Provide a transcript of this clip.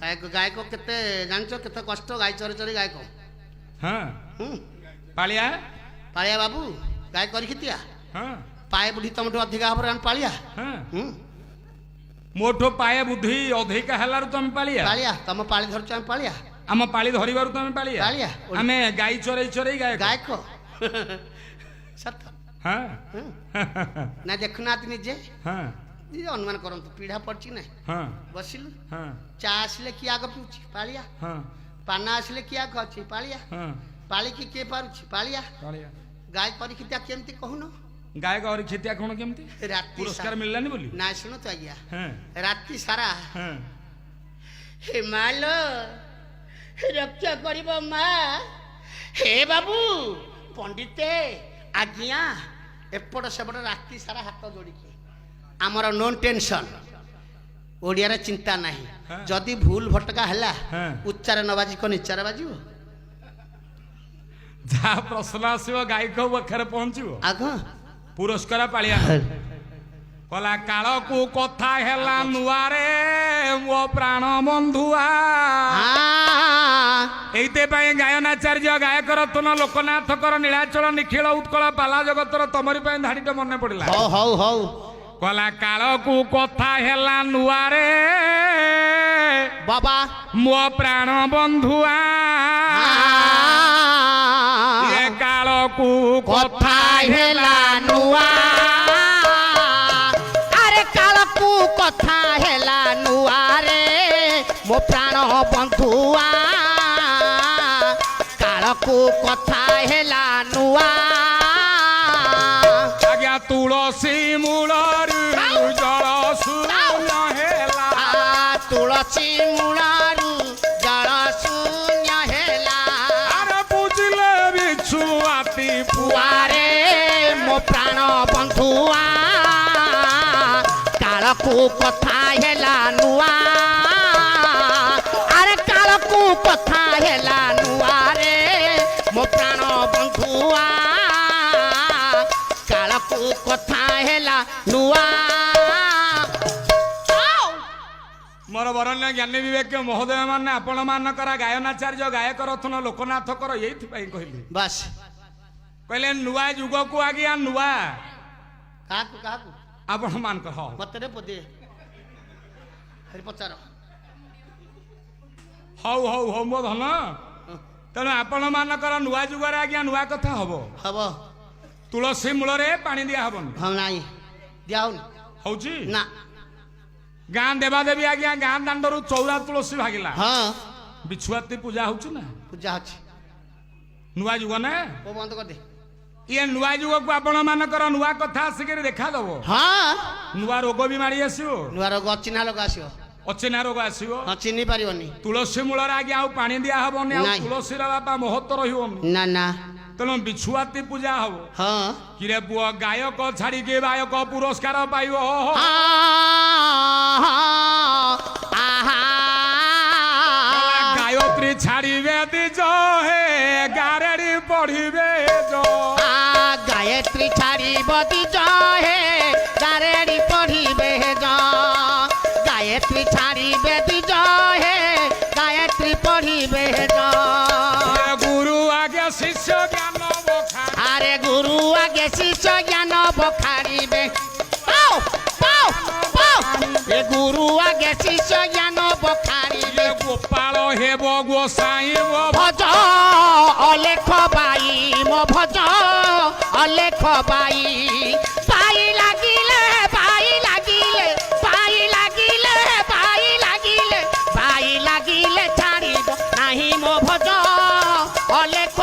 गायक केते जानचो केते कष्ट गाय चरी चरी गायक हाँ पालिया पालिया बाबू गाय करी खितिया हाँ पाए बुढ़ी तुमठू अधिका हबर पालिया हाँ मोठो पाए बुद्धि अधिका हेलारु तुम पालिया पालिया तुम पाली धरछ हम पालिया आम पाली धरिबारु तुम पालिया पालिया आमे गाई चोरई चोरई गायक गायक सत हाँ ना देखना निजे हाँ अनुमान करंतु पीढ़ा पड़ची ना हाँ बसिलु हाँ चा आसले किया आग पिउची पालिया हाँ पाना आसले किया खाची पालिया हाँ पाली की के पारुची पालिया पालिया गाय करी खितिया केमती कहूनो गायक और खितिया कौन केमती राती पुरस्कार मिललानी बोली ना सुनो तो आज्ञा हाँ राती सारा हाँ हे मालो रक्षा करिब माँ हे बाबू पंडिते आज्ञा एपट सेपट राती सारा हाथ जोड़िकी आमर नो टेंशन ओडिया चिंता नहीं हाँ। जदि भूल भटका है हाँ। उच्चार न बाजी कौन इच्चार बाजी जहाँ प्रश्न आसो गायक पाखे पहुंचो आग पुरस्कार पालिया कला काल को कथा हेला नुआरे मो प्राण बंधुआ एइते पाई गायनाचार्य गायक रत्न लोकनाथकर नीलाचल निखिल उत्कल पाला जगतर तमरी पाई धाड़ीटे मन पड़ला हौ हौ हौ कला काल को कथा हेला नुआरे बाबा मो प्राण बंधुआ ये काल को कथा हेला नुआ अरे काल को कथा हेला नुआ रे मो प्राण बंधुआ काल को कथा हेला नुआ आज्ञा तुलसी मूलर जल शून्य हेला तुलसी मूलरू जल शून्य हेला अरे बुझले बिछुआती पुआरे मो प्राण बंधुआ काल को कथा हेला नुआ अरे काल को कथा हेला नुआ रे मो प्राण बंधुआ काल को कथा हेला नुआ मोर बरण्य ज्ञानी विवेक महोदय माने आपण मानकर गायनाचार्य गायक रत्न लोकनाथकर यही कहली बस कहले नुआ युग को आज्ञा नुआ काकू काकू आपण मानकर हाँ मत रे पदे हरि पचार हौ हौ हौ मो धन तेणु आपण मानकर नुआ युगर आज्ञा नुआ कथा हम हब तुलसी मूल पानी दिया हबनी हम नाई दियाउन हौची ना गाँ देवादेवी आज्ञा गाँ दांडरू चौरा तुलसी भागिला हाँ बिछुआती पूजा होची ना पूजा अच्छी नुआ युग ना वो बंद कर दे ये नुआ युग को आपण मानकर नुआ कथा आसिक देखा दब हाँ नुआ रोग भी मारी आसो नुआ रोग चिन्हा लोक आसो अचिन्हा रोग आसो हाँ चिन्ही पारिबनी तुलसी मूल आज्ञा आउ पानी दिया हबनी आ नाଇଁ। तुलसी बापा महत्व रही ना ना तेणु बिछुआती पूजा हब हाँ किरे पुआ गायक छाड़ी के गायक पुरस्कार पाइब गायत्री छाड़िबे दिज हे गारेड़ी पढ़िबे जो गायत्री छाड़ी बदी हे गारेड़ी पढ़िबे जो गायत्री छाड़ी बेदी हे गायत्री पढ़िबे जो गुरु आगे शिष्य ज्ञान बखा अरे गुरु आगे शिष्य ज्ञान बखाड़िबे पाओ पाओ पाओ ए गुरु आगे शिष्य ज्ञान बखाड़िबे गोपाल हेब गोसाई भज अलेख बाई मो भज अलेख बाई पाई लागिले पाई लागिले पाई लागिले पाई लागिले पाई लागिले छाड़िब नाही मो भज अलेख